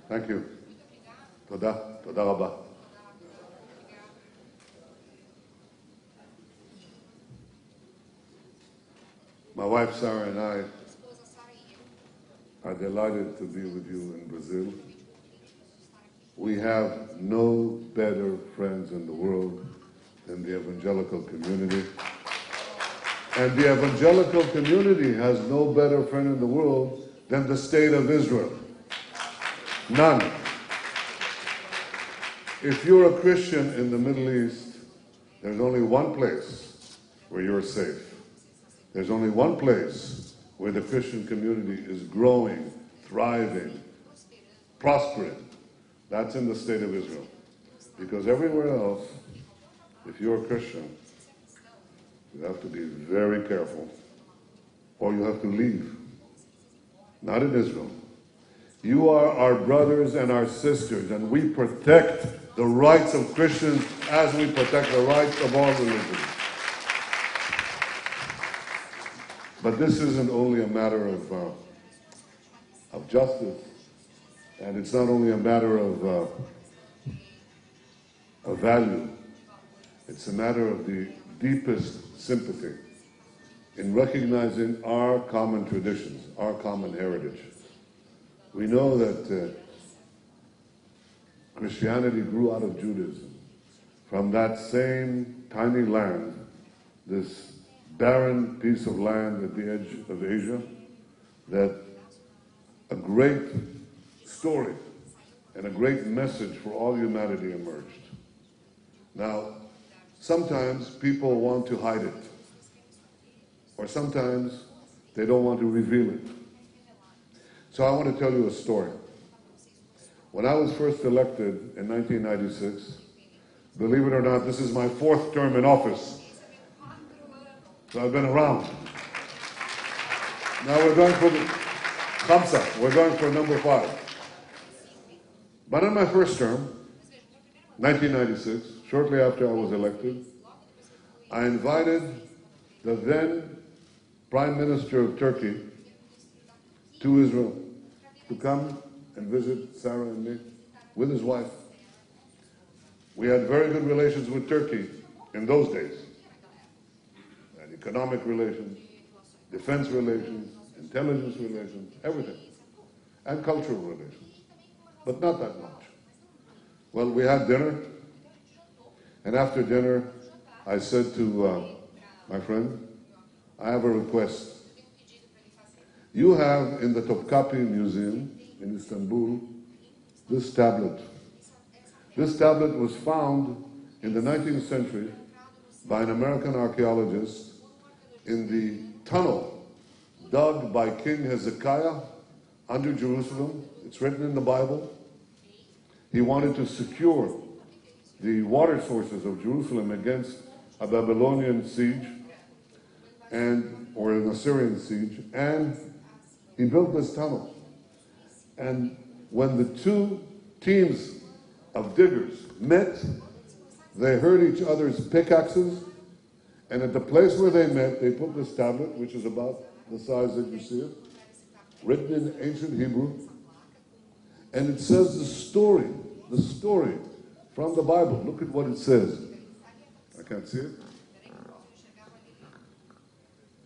Thank you. תודה, תודה רבה. My wife Sarah and I are delighted to be with you in Brazil. We have no better friends in the world than the evangelical community. And the evangelical community has no better friend in the world than the state of Israel. None. If you're a Christian in the Middle East, there's only one place where you're safe. There's only one place where the Christian community is growing, thriving, prospering. That's in the state of Israel. Because everywhere else, if you're a Christian, you have to be very careful, or you have to leave. Not in Israel. You are our brothers and our sisters, and we protect the rights of Christians as we protect the rights of all religions. But this isn't only a matter of justice, and it's not only a matter of value. It's a matter of the deepest sympathy in recognizing our common traditions, our common heritage. We know that Christianity grew out of Judaism. From that same tiny land, this barren piece of land at the edge of Asia, that a great story and a great message for all humanity emerged. Now, sometimes people want to hide it, or sometimes they don't want to reveal it. So I want to tell you a story. When I was first elected in 1996, believe it or not, this is my 4th term in office. So I've been around. Now we're going for the Khamsa. We're going for number 5. But in my first term, 1996, shortly after I was elected, I invited the then Prime Minister of Turkey to Israel to come and visit Sarah and me with his wife. We had very good relations with Turkey in those days. And economic relations, defense relations, intelligence relations, everything. And cultural relations. But not that much. Well, we had dinner. And after dinner, I said to my friend, I have a request. You have in the Topkapi Museum in Istanbul this tablet. This tablet was found in the 19th century by an American archaeologist in the tunnel dug by King Hezekiah under Jerusalem. It's written in the Bible. He wanted to secure the water sources of Jerusalem against a Babylonian siege or an Assyrian siege, and he built this tunnel. And when the two teams of diggers met, they heard each other's pickaxes, and at the place where they met, they put this tablet, which is about the size that you see it, written in ancient Hebrew, and it says the story from the Bible. Look at what it says. I can't see it.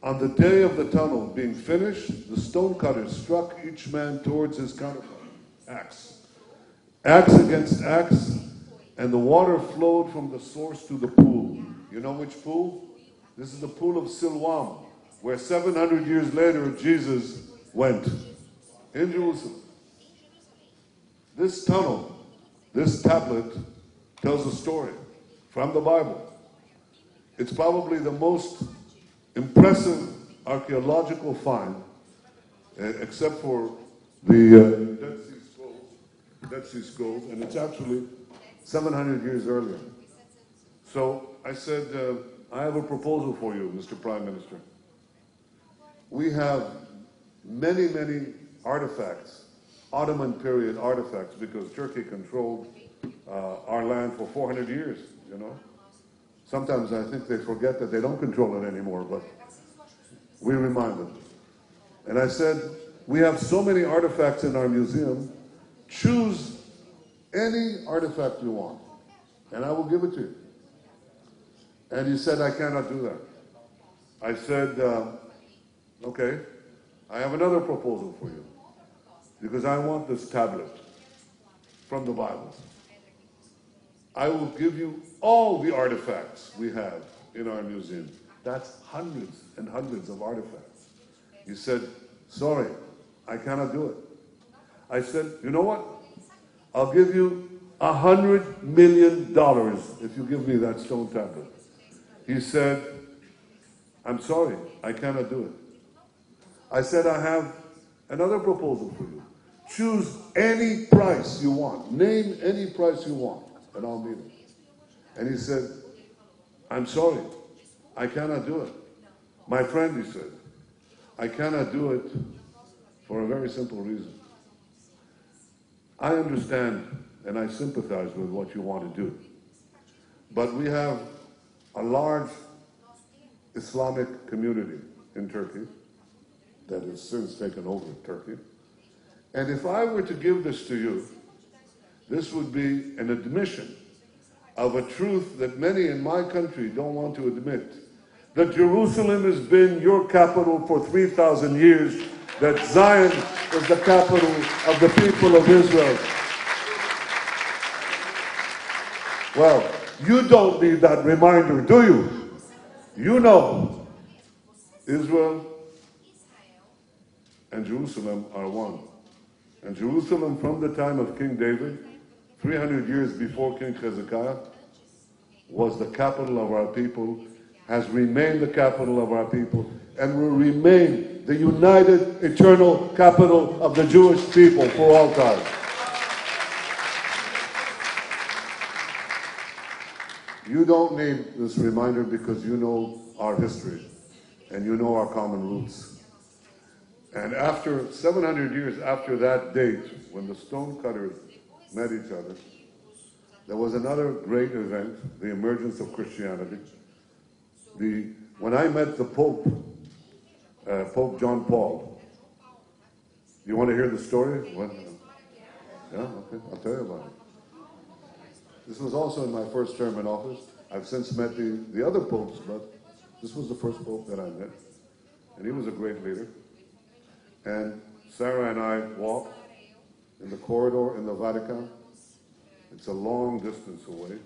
On the day of the tunnel being finished, the stonecutters struck each man towards his counterpart. Axe. Axe against axe, and the water flowed from the source to the pool. You know which pool? This is the pool of Siloam, where 700 years later Jesus went, in Jerusalem. This tunnel, this tablet, tells a story from the Bible. It's probably the most impressive archaeological find, except for the Dead Sea Scrolls, and it's actually 700 years earlier. So I said, I have a proposal for you, Mr. Prime Minister. We have many, many artifacts, Ottoman period artifacts, because Turkey controlled our land for 400 years, you know. Sometimes I think they forget that they don't control it anymore, but we remind them. And I said, we have so many artifacts in our museum choose any artifact you want, and I will give it to you. And he said, I cannot do that. I said, okay, I have another proposal for you, because I want this tablet from the Bible. I will give you all the artifacts we have in our museum. That's hundreds and hundreds of artifacts. He said, sorry, I cannot do it. I said, you know what? I'll give you $100 million if you give me that stone tablet. He said, I'm sorry, I cannot do it. I said, I have another proposal for you. Choose any price you want. Name any price you want, and I'll meet it. And he said, I'm sorry, I cannot do it. My friend, he said, I cannot do it for a very simple reason. I understand and I sympathize with what you want to do. But we have a large Islamic community in Turkey that has since taken over Turkey. And if I were to give this to you, this would be an admission of a truth that many in my country don't want to admit. That Jerusalem has been your capital for 3,000 years, that Zion is the capital of the people of Israel. Well, you don't need that reminder, do you? You know, Israel and Jerusalem are one. And Jerusalem, from the time of King David, 300 years before King Hezekiah, was the capital of our people, has remained the capital of our people, and will remain the united, eternal capital of the Jewish people for all time. You don't need this reminder because you know our history and you know our common roots. And after 700 years after that date, when the stonecutters met each other, there was another great event, the emergence of Christianity. When I met the Pope, Pope John Paul, you want to hear the story? What? Yeah, okay, I'll tell you about it. This was also in my first term in office. I've since met the other popes, but this was the first pope that I met. And he was a great leader. And Sarah and I walked in the corridor in the Vatican. It's a long distance away.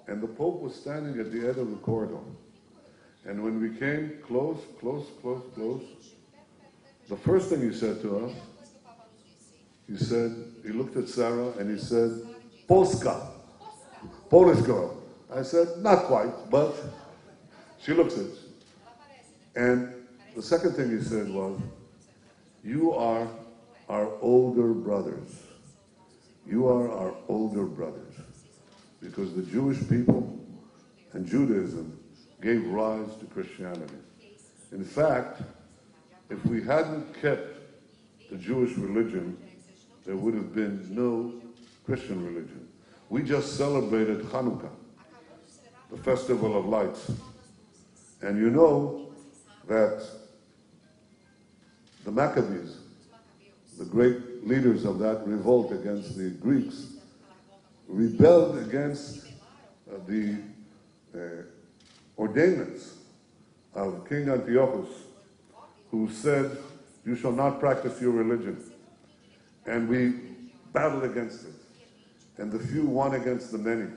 And the Pope was standing at the end of the corridor. And when we came close, the first thing he said to us, he looked at Sarah and he said, Polska, Polish girl. I said, not quite, but she looks it. And the second thing he said was, you are our older brothers. You are our older brothers. Because the Jewish people and Judaism gave rise to Christianity. In fact, if we hadn't kept the Jewish religion, there would have been no Christian religion. We just celebrated Hanukkah, the festival of lights. And you know that the Maccabees, the great leaders of that revolt against the Greeks, rebelled against the ordainments of King Antiochus, who said, you shall not practice your religion. And we battled against it. And the few won against the many.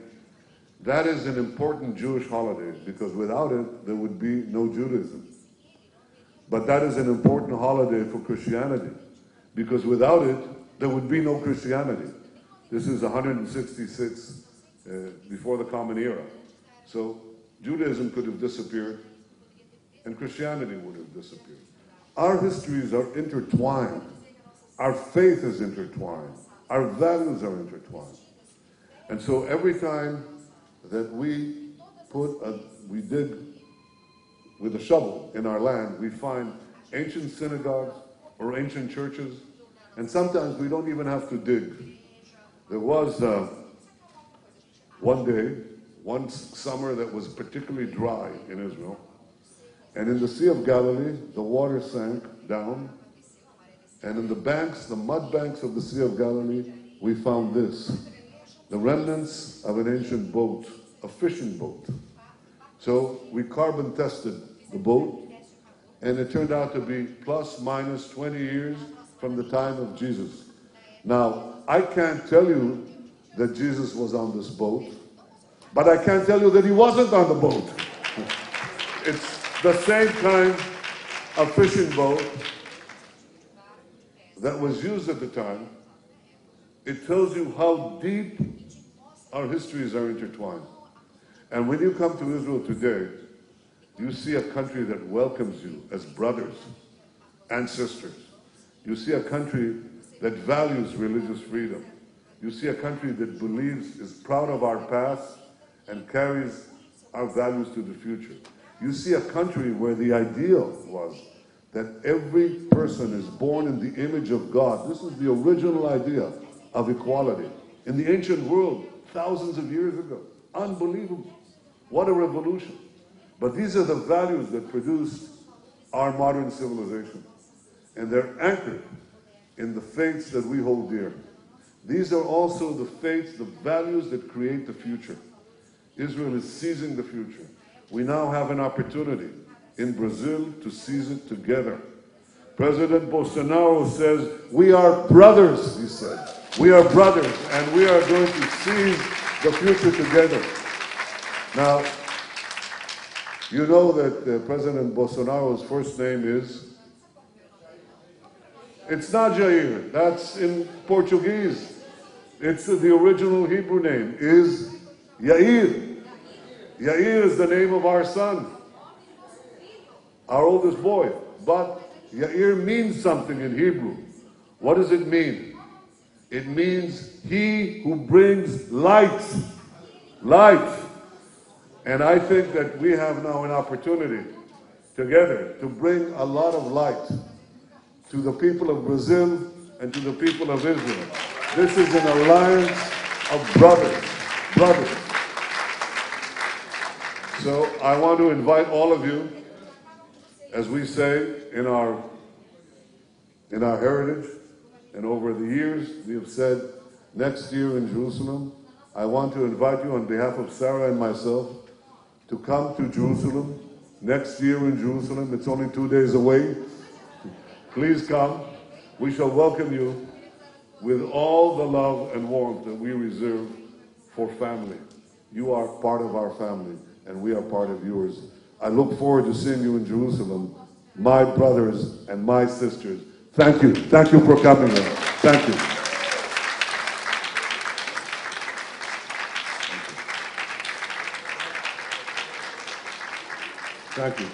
That is an important Jewish holiday, because without it, there would be no Judaism. But that is an important holiday for Christianity, because without it, there would be no Christianity. This is 166 before the Common Era. So Judaism could have disappeared, and Christianity would have disappeared. Our histories are intertwined. Our faith is intertwined. Our values are intertwined. And so every time that we dig with a shovel in our land, we find ancient synagogues or ancient churches, and sometimes we don't even have to dig. There was one summer that was particularly dry in Israel, and in the Sea of Galilee, the water sank down, And in the banks, the mud banks of the Sea of Galilee, we found this, the remnants of an ancient boat, a fishing boat. So we carbon tested the boat, and it turned out to be plus minus 20 years from the time of Jesus. Now, I can't tell you that Jesus was on this boat, but I can tell you that he wasn't on the boat. It's the same kind of fishing boat that was used at the time. It tells you how deep our histories are intertwined. And when you come to Israel today, you see a country that welcomes you as brothers and sisters. You see a country that values religious freedom. You see a country that believes, is proud of our past, and carries our values to the future. You see a country where the ideal was that every person is born in the image of God. This is the original idea of equality. In the ancient world, thousands of years ago. Unbelievable. What a revolution. But these are the values that produced our modern civilization. And they're anchored in the faiths that we hold dear. These are also the faiths, the values that create the future. Israel is seizing the future. We now have an opportunity in Brazil to seize it together. President Bolsonaro says, we are brothers, he said. We are brothers, and we are going to seize the future together. Now, you know that President Bolsonaro's first name is? It's not Jair. That's in Portuguese. It's the original Hebrew name is Yair. Yair is the name of our son, our oldest boy. But Yair means something in Hebrew. What does it mean? It means he who brings light. Light. And I think that we have now an opportunity together to bring a lot of light to the people of Brazil and to the people of Israel. This is an alliance of brothers. Brothers. So I want to invite all of you, as we say in our heritage, and over the years we have said, next year in Jerusalem, I want to invite you on behalf of Sarah and myself to come to Jerusalem next year in Jerusalem. It's only 2 days away. Please come. We shall welcome you with all the love and warmth that we reserve for family. You are part of our family, and we are part of yours. I look forward to seeing you in Jerusalem, my brothers and my sisters. Thank you. Thank you for coming. Thank you. Thank you.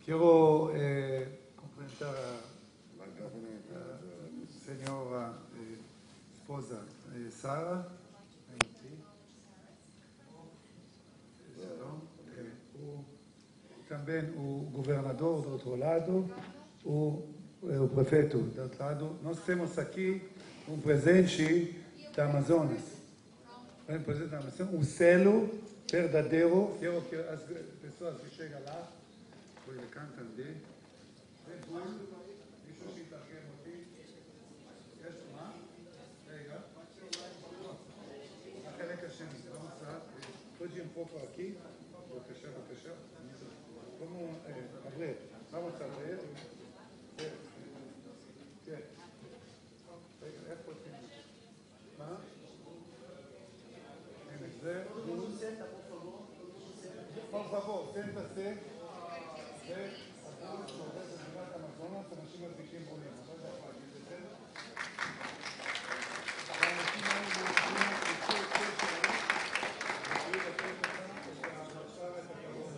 Quiero cumplimentar a señora esposa Sara. Também o governador do outro lado, o prefeito do outro lado. Nós temos aqui presente da Amazonas. Um presente da Amazonas, selo verdadeiro. Quero que as pessoas que chegam lá, כאן תנדי, זה גבול, מישהו שיתרגם אותי, יש מה? רגע, החלק השני, זה לא מצב, פוג'ים פה aquí, בבקשה, בבקשה, כמו, אבריר, מה מצב, אבריר? כן, רגע, איך פותחים? מה? הנה, זה, por favor, siéntase. אנשים מזיקים בונים, לא יודע איך להגיד את זה. האנשים האלה עכשיו את הכבוד.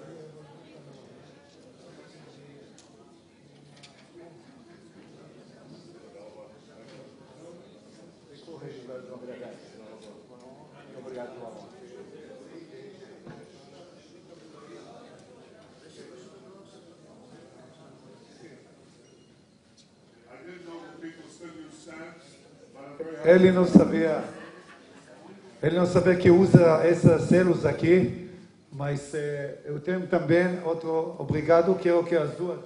Ele não sabia que usa esses selos aqui Mas eu tenho também outro obrigado, quero que as duas.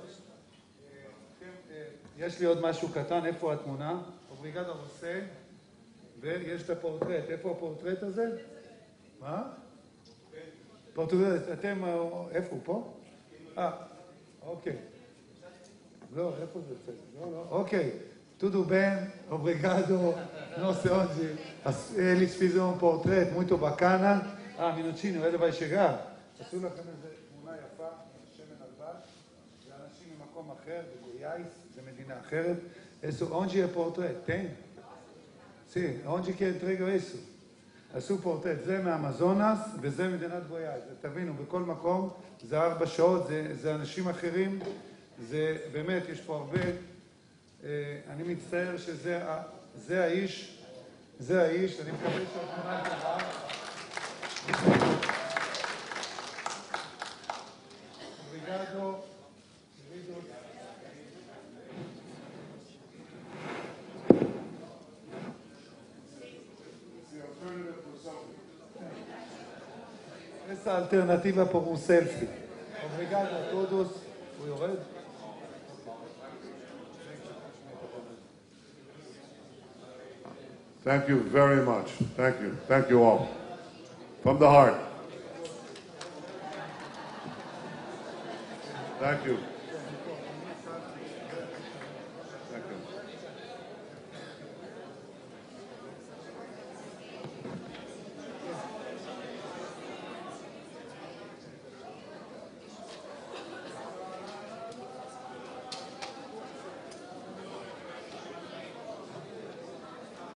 יש לי עוד משהו קטן, איפה התמונה? אובריגדו רוסה, ויש את הפורטרט. איפה הפורטרט הזה? מה? פורטרט, אתם, איפה הוא פה? אוקיי. לא, איפה זה? לא, אוקיי. Tudo bem, obrigado, não sei onde. Eles fizeram um portrait muito bacana. minutinho, ele vai chegar. עשו לכם איזו תמונה יפה, שמן הלבן, זה אנשים ממקום אחר, בגויאייס, זה מדינה אחרת. onde é portrait? Tem? Sim, onde que entregam isso? עשו פורטרט, זה מהאמזונס וזה מדינת גויאייס. תבינו, בכל מקום, זה 4 שעות, זה אנשים אחרים, זה באמת, יש פה הרבה. אני מצטער שזה האיש, אני מקווה שהתמונה טובה. אובריגדו, esa alternativa por un selfie. Obrigado a todos. הוא יורד? Thank you very much. Thank you. Thank you all. From the heart. Thank you.